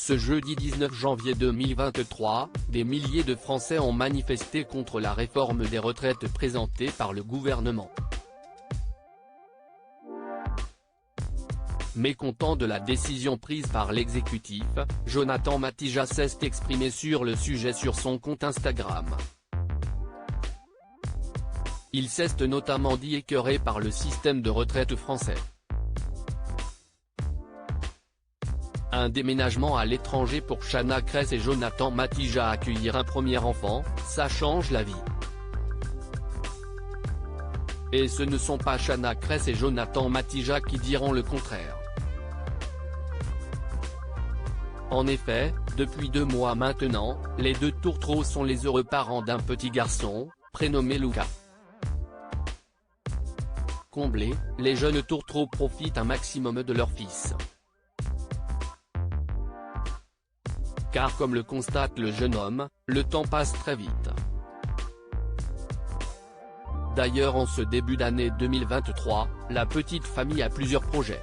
Ce jeudi 19 janvier 2023, des milliers de Français ont manifesté contre la réforme des retraites présentée par le gouvernement. Mécontent de la décision prise par l'exécutif, Jonathan Matija s'est exprimé sur le sujet sur son compte Instagram. Il s'est notamment dit écœuré par le système de retraite français. Un déménagement à l'étranger pour Chana Cres et Jonathan Matija. Accueillir un premier enfant, ça change la vie. Et ce ne sont pas Chana Cres et Jonathan Matija qui diront le contraire. En effet, depuis 2 mois maintenant, les deux tourtereaux sont les heureux parents d'un petit garçon, prénommé Luca. Comblés, les jeunes tourtereaux profitent un maximum de leur fils. Car comme le constate le jeune homme, le temps passe très vite. D'ailleurs en ce début d'année 2023, la petite famille a plusieurs projets,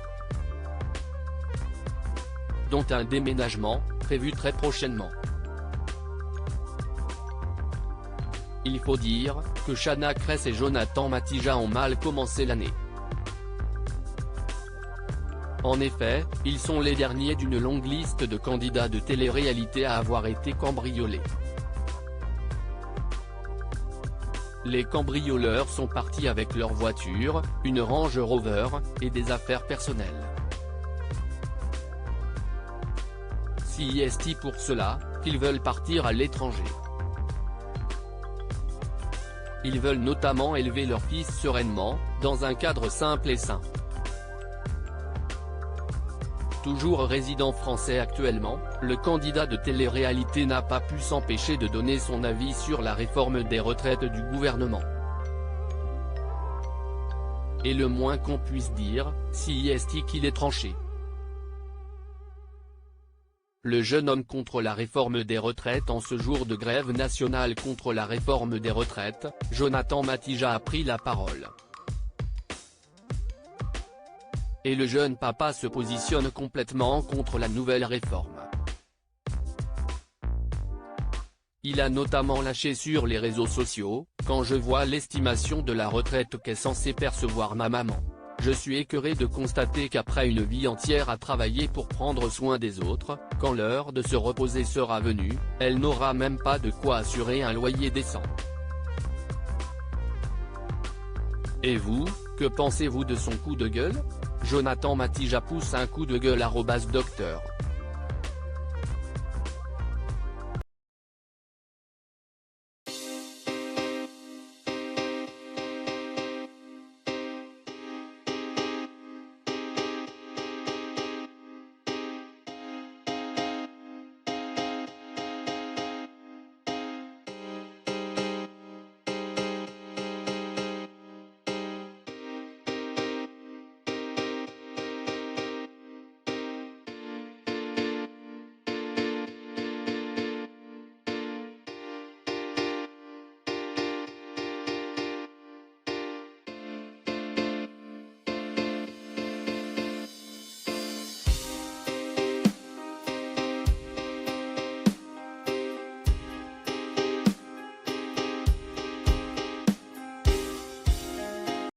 dont un déménagement, prévu très prochainement. Il faut dire que Chana Cres et Jonathan Matija ont mal commencé l'année. En effet, ils sont les derniers d'une longue liste de candidats de télé-réalité à avoir été cambriolés. Les cambrioleurs sont partis avec leur voiture, une Range Rover, et des affaires personnelles. Si est pour cela, qu'ils veulent partir à l'étranger. Ils veulent notamment élever leur fils sereinement, dans un cadre simple et sain. Toujours résident français actuellement, le candidat de télé-réalité n'a pas pu s'empêcher de donner son avis sur la réforme des retraites du gouvernement. Et le moins qu'on puisse dire, si est qu'il est tranché. Le jeune homme contre la réforme des retraites. En ce jour de grève nationale contre la réforme des retraites, Jonathan Matija a pris la parole. Et le jeune papa se positionne complètement contre la nouvelle réforme. Il a notamment lâché sur les réseaux sociaux: « Quand je vois l'estimation de la retraite qu'est censée percevoir ma maman, je suis écœuré de constater qu'après une vie entière à travailler pour prendre soin des autres, quand l'heure de se reposer sera venue, elle n'aura même pas de quoi assurer un loyer décent. » Et vous, que pensez-vous de son coup de gueule ? Jonathan Matija pousse un coup de gueule @Dr.